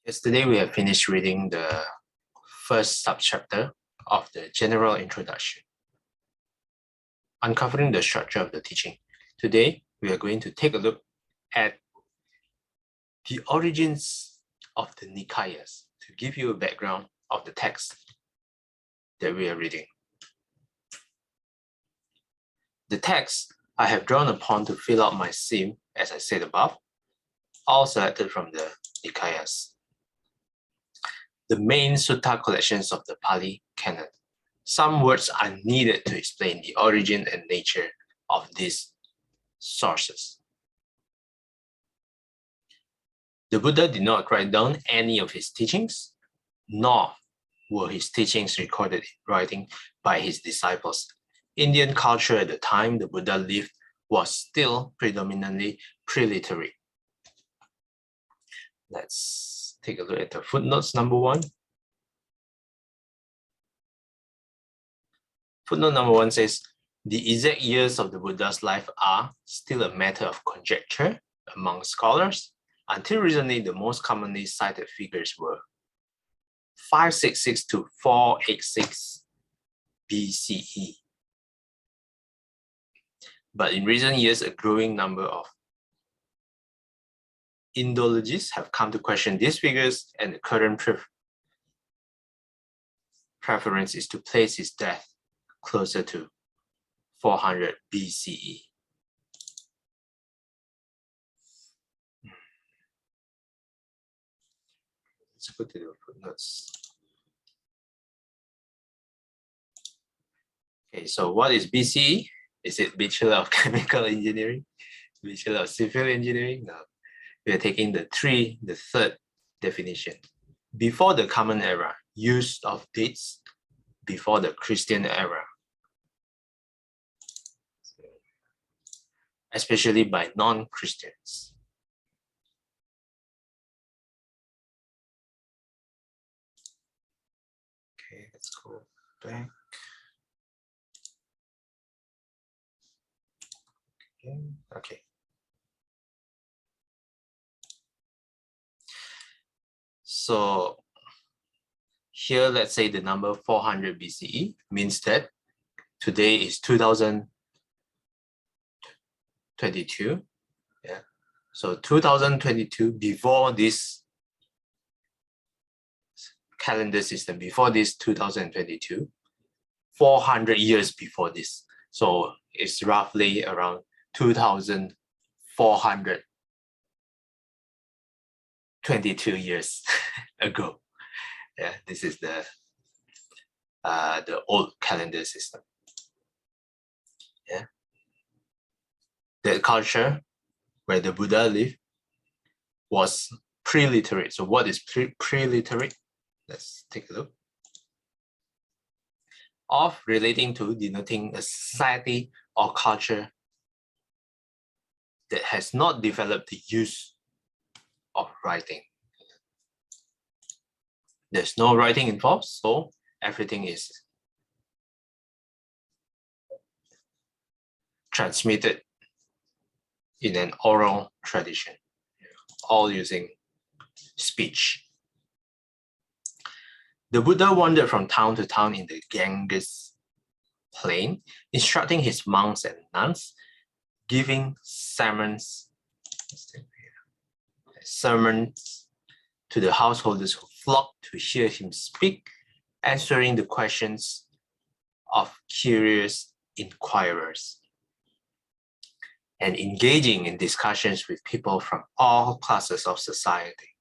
Yesterday, we have finished reading the first subchapter of the general introduction, uncovering the structure of the teaching. Today, we are going to take a look at the origins of the Nikāyas to give you a background of the text that we are reading. The text I have drawn upon to fill out my seam, as I said above, all selected from the Nikāyas, the main sutta collections of the Pali Canon. Some words are needed to explain the origin and nature of these sources. The Buddha did not write down any of his teachings, nor were his teachings recorded in writing by his disciples. Indian culture at the time the Buddha lived was still predominantly pre-literary. Let's take a look at the footnotes number 1. Footnote number 1 says, the exact years of the Buddha's life are still a matter of conjecture among scholars. Until recently, the most commonly cited figures were 566 to 486 BCE. But in recent years, a growing number of Indologists have come to question these figures, and the current preference is to place his death closer to 400 BCE. Let's go to the footnotes. Okay, so what is BCE? Is it Bachelor of Chemical Engineering? Bachelor of Civil Engineering? No. We are taking the third definition. Before the Common Era, use of dates before the Christian era, especially by non-Christians. Okay, let's go back. Okay. So here, let's say the number 400 BCE means that today is 2022. Yeah. So 2022, before this calendar system, before this 2022, 400 years before this. So it's roughly around 2,422 years ago. Yeah, this is the old calendar system. Yeah, the culture where the Buddha lived was pre-literate. So what is pre-literate? Let's take a look. Of relating to, denoting a society or culture that has not developed the use of writing. There's no writing involved, so everything is transmitted in an oral tradition, all using speech. The Buddha wandered from town to town in the Ganges plain, instructing his monks and nuns, giving sermons to the householders who flocked to hear him speak, answering the questions of curious inquirers, and engaging in discussions with people from all classes of society.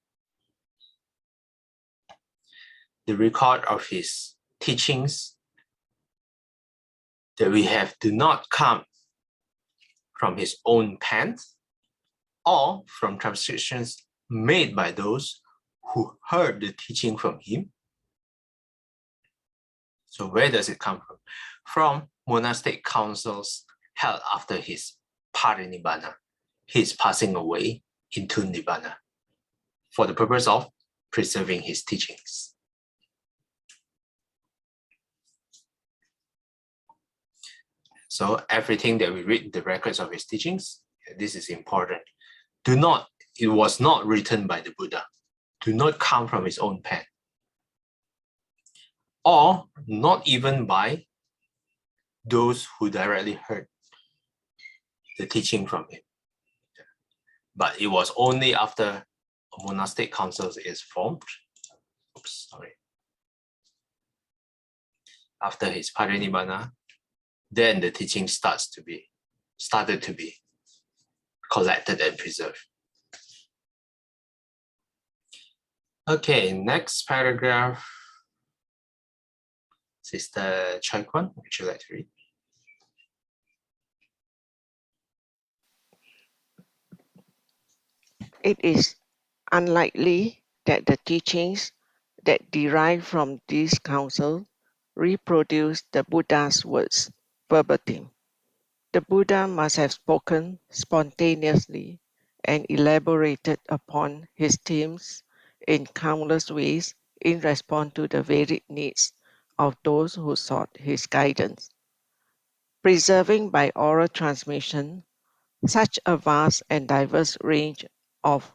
The record of his teachings that we have do not come from his own pen or from transcriptions made by those who heard the teaching from him. So where does it come from? From monastic councils held after his parinibbana, his passing away into nibbana, for the purpose of preserving his teachings. So everything that we read, the records of his teachings, this is important. It was not written by the Buddha. do not come from his own pen, or not even by those who directly heard the teaching from him. But it was only after a monastic council is formed, after his parinibbana, then the teaching started to be collected and preserved. Okay, next paragraph. Sister Chai Kwan, would you like to read? It is unlikely that the teachings that derive from this council reproduce the Buddha's words verbatim. The Buddha must have spoken spontaneously and elaborated upon his themes in countless ways in response to the varied needs of those who sought his guidance. Preserving by oral transmission such a vast and diverse range of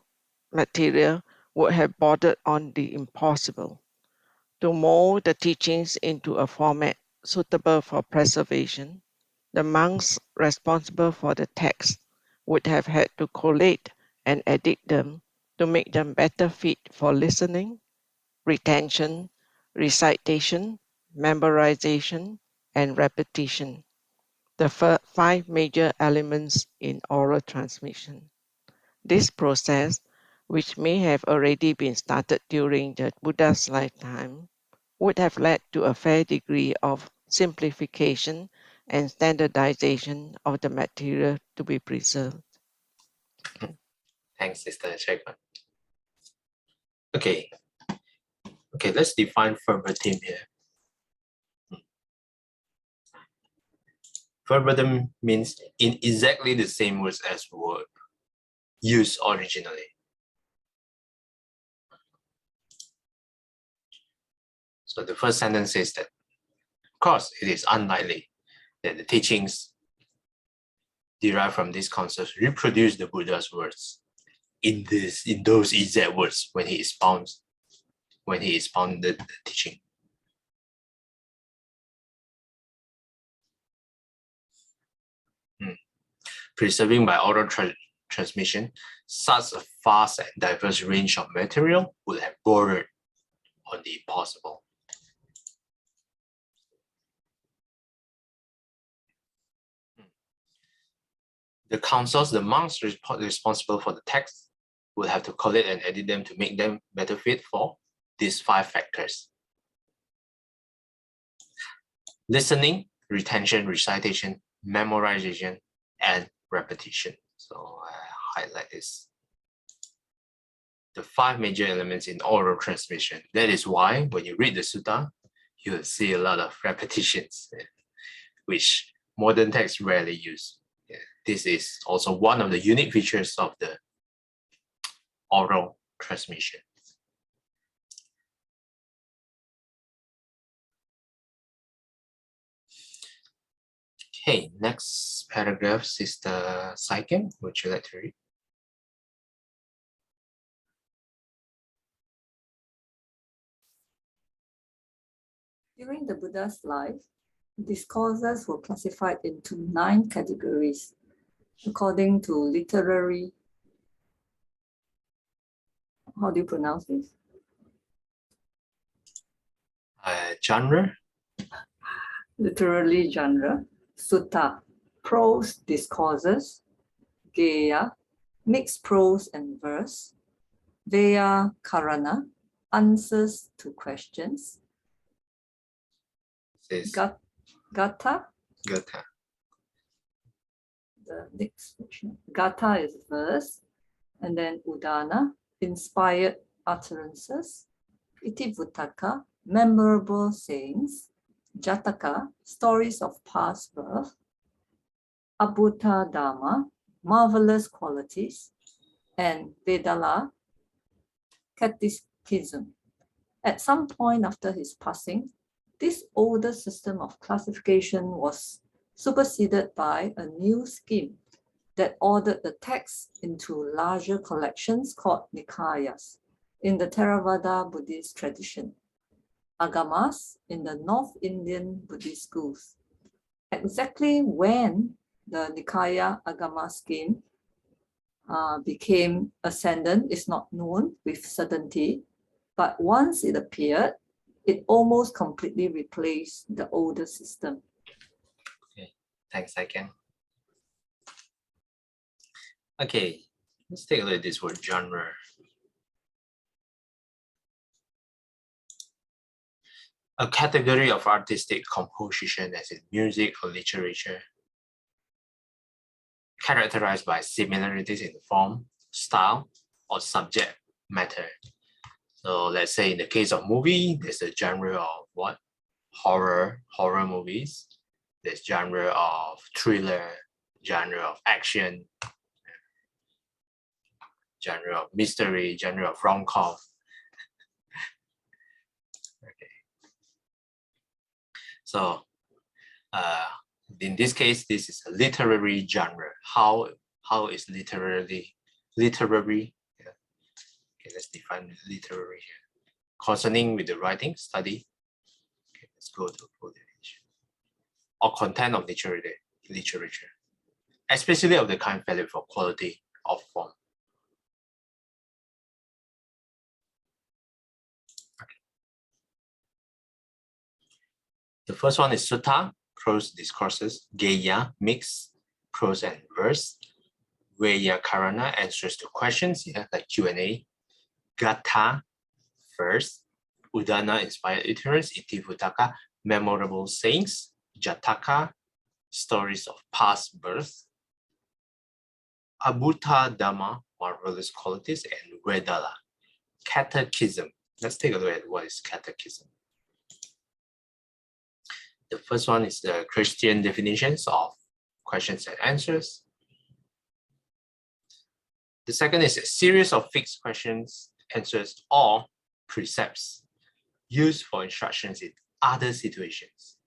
material would have bordered on the impossible. To mold the teachings into a format suitable for preservation, the monks responsible for the text would have had to collate and edit them to make them better fit for listening, retention, recitation, memorization, and repetition, the five major elements in oral transmission. This process, which may have already been started during the Buddha's lifetime, would have led to a fair degree of simplification and standardization of the material to be preserved. Thanks, Sister Chai Kwan. Okay, let's define verbatim here. Verbatim means in exactly the same words as were used originally. So the first sentence says that, of course, it is unlikely that the teachings derived from these councils reproduce the Buddha's words in those exact words when he expounded the teaching. Preserving by oral transmission such a vast and diverse range of material would have bordered on the impossible. The councils, the monks responsible for the text, would have to collate and edit them to make them better fit for these five factors: listening, retention, recitation, memorization, and repetition. So I highlight this. The five major elements in oral transmission. That is why when you read the sutta, you will see a lot of repetitions, which modern texts rarely use. This is also one of the unique features of the oral transmission. Okay, next paragraph, Sister Saikem, would you like to read? During the Buddha's life, discourses were classified into 9 categories according to literary, how do you pronounce this? Genre? Literary genre, sutta, prose discourses, geya, mixed prose and verse, Vyakarana, answers to questions, Gatha, Gatha. the next section. Gatha is verse, and then Udana, inspired utterances, Itivuttaka, memorable sayings, Jataka, stories of past birth, Abhuta Dhamma, marvelous qualities, and Vedala, catechism. At some point after his passing, this older system of classification was superseded by a new scheme that ordered the text into larger collections called Nikāyas. in the Theravada Buddhist tradition, agamas in the North Indian Buddhist schools. Exactly when the Nikāya agama scheme became ascendant is not known with certainty, but once it appeared, it almost completely replaced the older system. Okay, thanks again. Okay, let's take a look at this word genre. A category of artistic composition as in music or literature, characterized by similarities in form, style, or subject matter. So let's say in the case of movie, there's a genre of what? Horror movies. There's genre of thriller, genre of action, genre of mystery, genre of rom-com. Okay. So in this case, this is a literary genre. How is literary? Yeah. Okay, let's define literary here. Concerning with the writing, study. Okay, let's go to full definition. Or content of literature, especially of the kind valued for quality of form. Okay. The first one is sutta, prose discourses, geya, mix, prose and verse, Vyakarana, answers to questions, yeah, like Q&A, gatha, verse, udana, inspired utterance, itivutaka, memorable sayings, jataka, stories of past birth, abhuta dhamma, marvelous qualities, and vedala, catechism. Let's take a look at what is catechism. The first one is the Christian definitions of questions and answers. The second is a series of fixed questions, answers, or precepts used for instructions in other situations.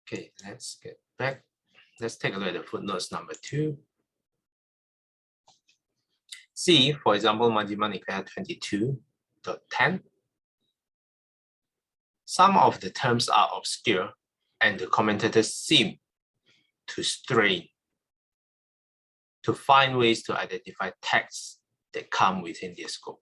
Okay, let's get back. Let's take a look at the footnotes number 2. See, for example, Majjhima Nikāya 22.10. Some of the terms are obscure and the commentators seem to strain to find ways to identify texts that come within their scope.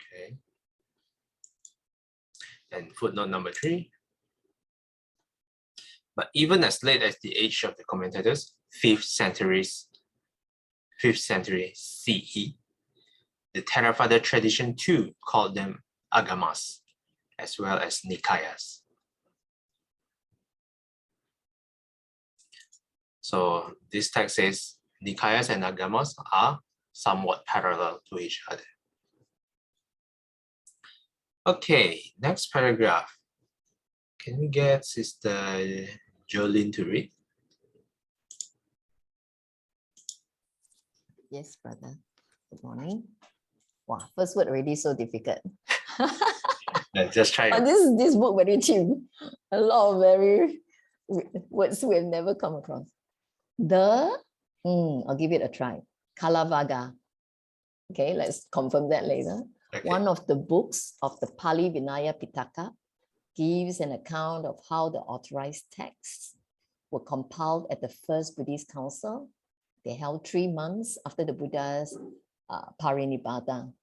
Okay. And footnote number 3. But even as late as the age of the commentators, 5th century CE, the Theravada tradition too called them agamas, as well as Nikāyas. So this text says Nikāyas and agamas are somewhat parallel to each other. Okay, next paragraph. Can we get Sister Jolene to read? Yes, brother. Good morning. Wow, first word already so difficult. Just try. But this book very cheap. A lot of very words we have never come across. I'll give it a try. Kalavaga. Okay, let's confirm that later. Okay. One of the books of the Pali Vinaya Pitaka gives an account of how the authorized texts were compiled at the first Buddhist council. They held 3 months after the Buddha's parinibbana.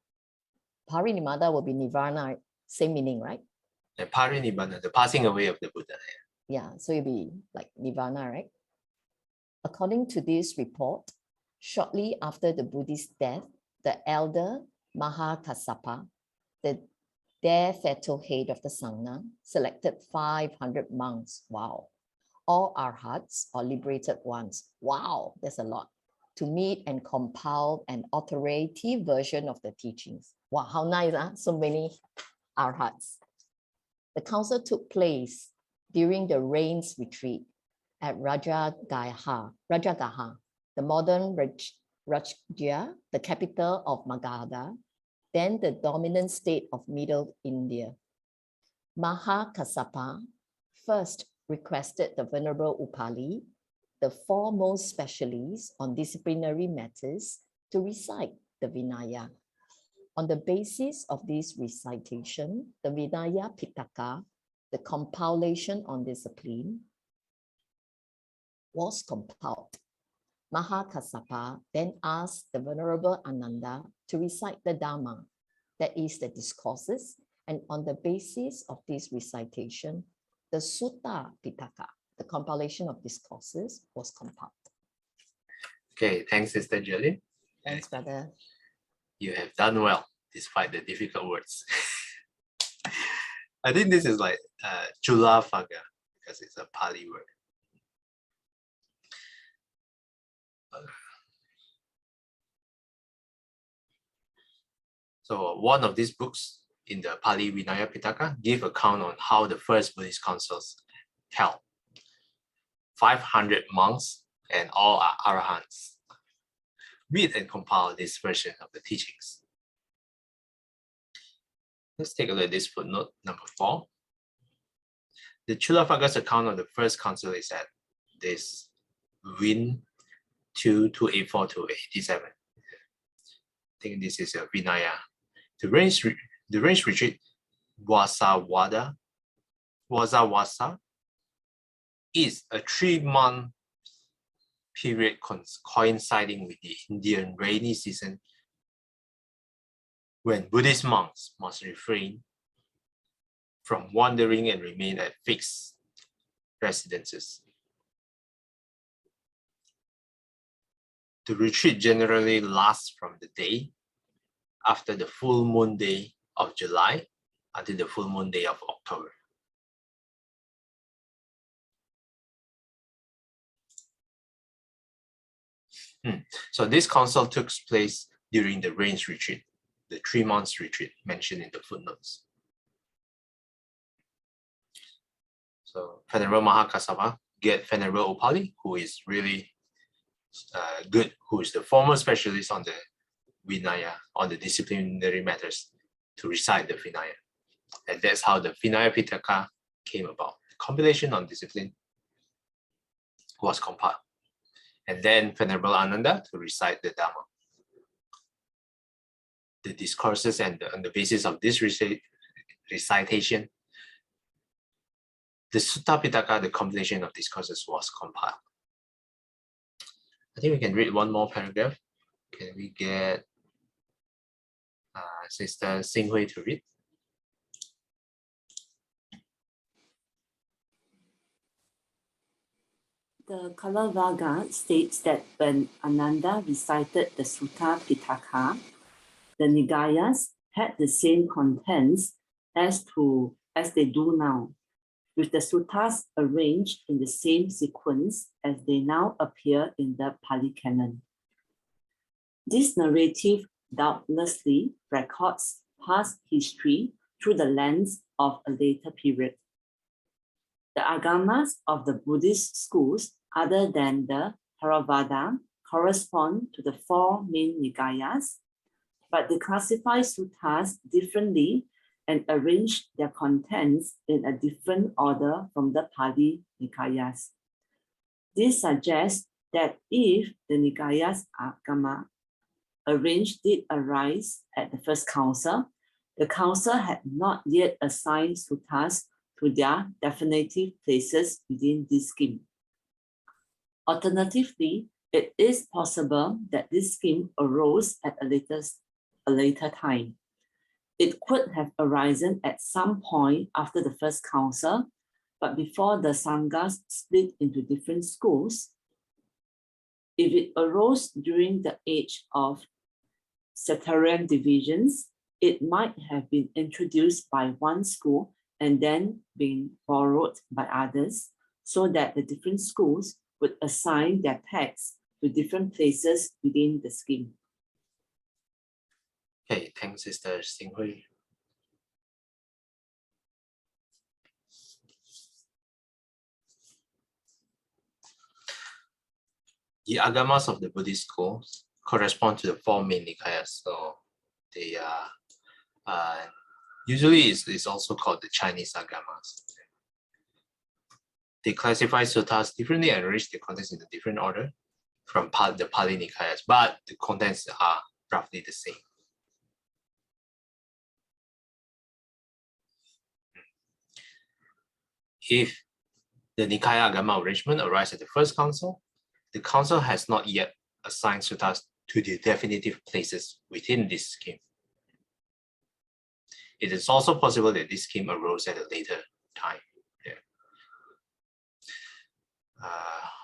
Parinibbana will be nirvana, same meaning, right? The parinibbana, the passing away of the Buddha. Yeah, so it'll be like nirvana, right? According to this report, shortly after the Buddhist death, the elder Mahakassapa, the de facto head of the Sangha, selected 500 monks. Wow. All arhats or liberated ones. Wow, that's a lot. To meet and compile an authoritative version of the teachings. Wow, how nice, huh? So many arhats. The council took place during the rains retreat at Rajagaha, the modern Rajgir, the capital of Magadha, then the dominant state of Middle India. Mahakassapa first requested the Venerable Upali, the foremost specialist on disciplinary matters, to recite the Vinaya. On the basis of this recitation, the Vinaya Pitaka, the compilation on discipline, was compiled. Mahakassapa then asked the Venerable Ananda to recite the Dhamma, that is the discourses, and on the basis of this recitation, the Sutta Pitaka, the compilation of discourses, was compiled. Okay, thanks, Sister Jolene. Thanks, brother. You have done well, despite the difficult words. I think this is like Chula Faga, because it's a Pali word. So one of these books in the Pali Vinaya Pitaka give account on how the first Buddhist councils held. 500 monks and all are arahants. Read and compile this version of the teachings. Let's take a look at this footnote, number 4. The Chulafaga's account of the first council is at this Win 284 to 87. I think this is a Vinaya. The range retreat Wasa is a 3-month period coinciding with the Indian rainy season, when Buddhist monks must refrain from wandering and remain at fixed residences. The retreat generally lasts from the day after the full moon day of July until the full moon day of October. So this council took place during the rains retreat, the 3 months retreat mentioned in the footnotes. So Venerable Mahakassapa get Venerable Upali, who is really good, who is the former specialist on the Vinaya, on the disciplinary matters, to recite the Vinaya. And that's how the Vinaya Pitaka came about. The compilation on discipline was compiled. And then Venerable Ananda to recite the Dhamma. The discourses, and on the basis of this recitation, the Sutta Pitaka, the compilation of discourses, was compiled. I think we can read one more paragraph. Can we get Sister Xinghui to read? The Kalavaga states that when Ananda recited the Sutta Pitaka, the Nikāyas had the same contents as they do now, with the suttas arranged in the same sequence as they now appear in the Pali Canon. This narrative doubtlessly records past history through the lens of a later period. The agamas of the Buddhist schools, other than the Theravada, correspond to the 4 main Nikāyas, but they classify suttas differently and arrange their contents in a different order from the Pali Nikāyas. This suggests that if the Nikāyas agama arranged did arise at the first council, the council had not yet assigned suttas to their definitive places within this scheme. Alternatively, it is possible that this scheme arose at a later time. It could have arisen at some point after the first council, but before the sanghas split into different schools. If it arose during the age of sectarian divisions, it might have been introduced by one school and then been borrowed by others, so that the different schools would assign their texts to different places within the scheme. Okay, thanks, Sister Xinghui. The agamas of the Buddhist schools correspond to the 4 main Nikāyas. So they are usually is also called the Chinese agamas. they classify suttas differently and arrange the contents in a different order from the Pali Nikāyas, but the contents are roughly the same. If the Nikāya Agama arrangement arrives at the first council, the council has not yet assigned suttas to the definitive places within this scheme. It is also possible that this scheme arose at a later time.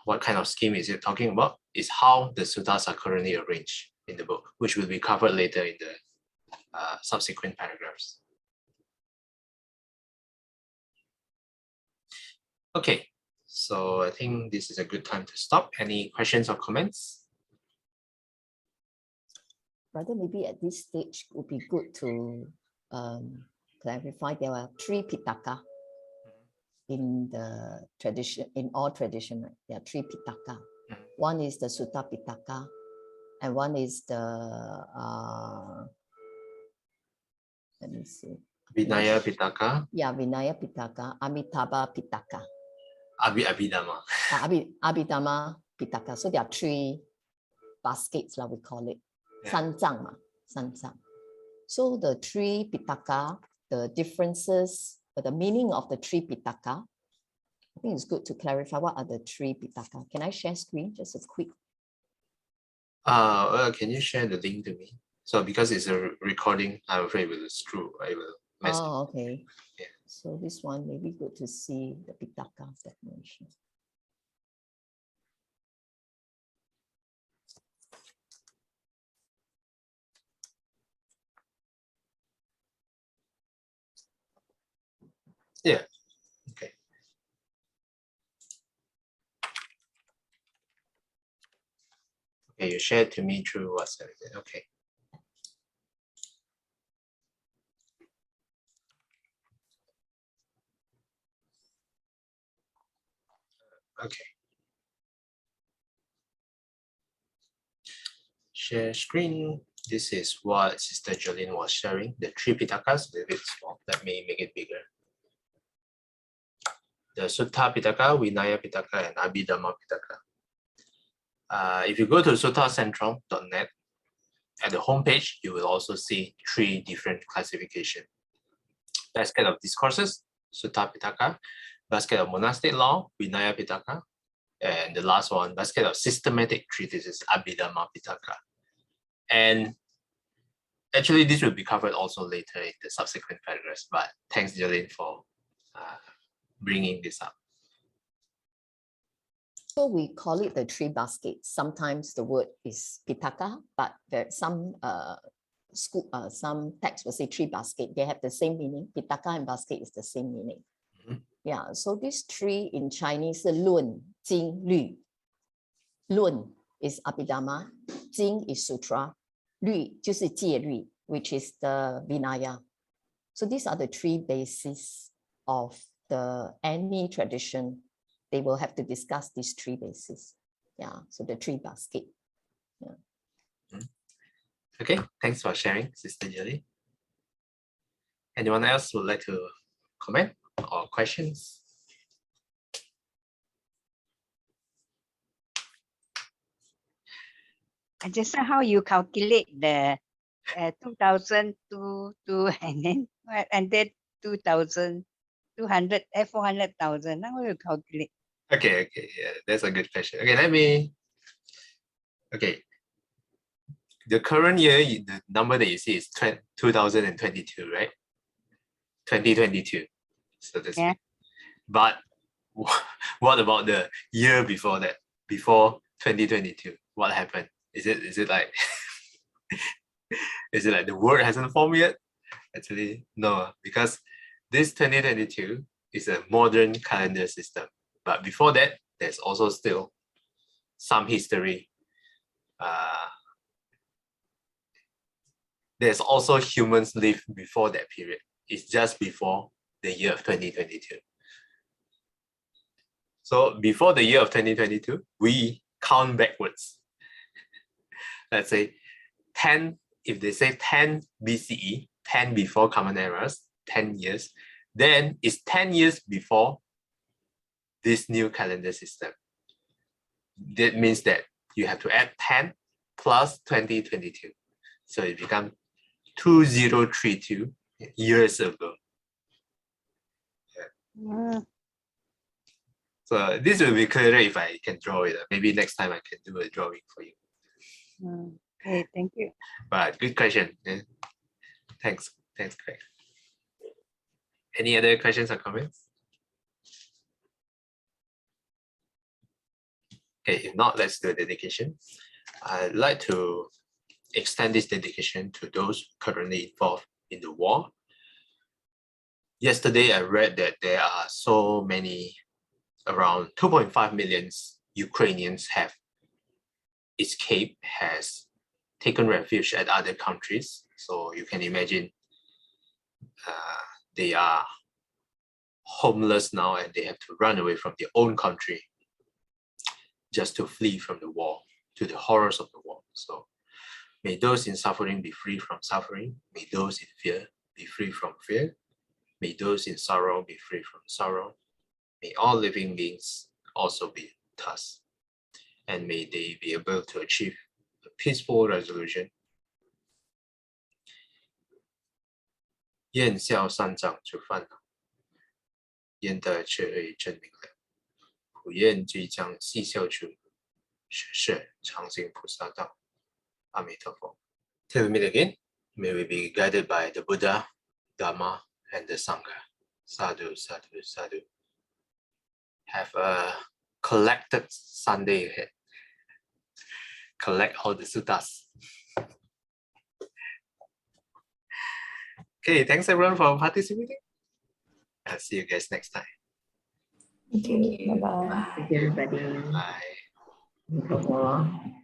What kind of scheme is it talking about? Is how the suttas are currently arranged in the book, which will be covered later in the subsequent paragraphs. Okay, so I think this is a good time to stop. Any questions or comments? Rather, maybe at this stage it would be good to clarify there are 3 Pitaka in the tradition, in all tradition, right? There are 3 Pitaka. One is the Sutta Pitaka, and one is the let me see. Vinaya Pitaka. Yeah, Vinaya Pitaka, Amitabha Pitaka. Abhidhamma. Abhidhamma Pitaka. So there are 3 baskets, like we call it. Yeah. Sanjang. So the 3 Pitaka, the differences, the meaning of the 3 Pitaka, I think it's good to clarify what are the 3 Pitaka. Can I share screen? Just a quick. Can you share the link to me? So because it's a recording, I'm afraid it will screw. I will mess it. Oh, okay. Yeah. So this one may be good to see the Pitaka definition. Yeah. Okay. Okay, you shared to me through WhatsApp. Okay. Okay. Share screen. This is what Sister Jolene was sharing. The 3 Pitakas, a little bit small. Let me make it bigger. The Sutta Pitaka, Vinaya Pitaka, and Abhidhamma Pitaka. If you go to suttacentral.net, at the homepage, you will also see 3 different classifications. Basket of Discourses, Sutta Pitaka, Basket of Monastic Law, Vinaya Pitaka, and the last one, Basket of Systematic Treatises, Abhidhamma Pitaka. And actually, this will be covered also later in the subsequent paragraphs, but thanks, Jolene, for bringing this up. So we call it the 3 baskets. Sometimes the word is Pitaka, but there some some texts will say 3 basket. They have the same meaning. Pitaka and basket is the same meaning. Yeah. So these 3 in Chinese, Luan, Jing, Lü. Luan is Abhidhamma, Jing is Sutra, Lü 就是戒律, which is the Vinaya. So these are the 3 bases of any tradition. They will have to discuss these 3 bases. Yeah, so the 3 basket. Yeah. Okay, thanks for sharing, Sister Jelly. Anyone else would like to comment or questions? I just know how you calculate the 2000 to and then 2000, 200, 400,000. How will you calculate? Okay, yeah, that's a good question. Okay, the current year, the number that you see is 2022, right? 2022. So that's Yeah. But what about the year before that? Before 2022, what happened? Is it like is it like the word hasn't formed yet? Actually, no, because this 2022 is a modern calendar system. But before that, there's also still some history. There's also humans lived before that period. It's just before the year of 2022. So before the year of 2022, we count backwards. Let's say 10, if they say 10 BCE, 10 before Common Eras, 10 years, then it's 10 years before this new calendar system. That means that you have to add 10 plus 2022. So it becomes 2032 years ago. Mm. So this will be clearer if I can draw it. Maybe next time I can do a drawing for you. Okay, thank you. But good question. Yeah. Thanks, Craig. Any other questions or comments? Okay, if not, let's do a dedication. I'd like to extend this dedication to those currently involved in the war. Yesterday, I read that there are so many, around 2.5 million Ukrainians have escaped, has taken refuge at other countries. So you can imagine they are homeless now and they have to run away from their own country just to flee from the war, to the horrors of the war. So may those in suffering be free from suffering. May those in fear be free from fear. May those in sorrow be free from sorrow. May all living beings also be thus. And may they be able to achieve a peaceful resolution. 愿笑三藏诸烦恼，愿得智慧真明了。普愿即将细笑处，实是常行菩萨道。阿弥陀佛。Till we meet again, may we be guided by the Buddha, Dharma, and the Sangha. Sadhu, sadhu, sadhu. Have a collected Sunday ahead. Collect all the suttas. Okay, thanks everyone for participating. I'll see you guys next time. Thank you. Bye-bye. Thank you, everybody. Bye. Bye.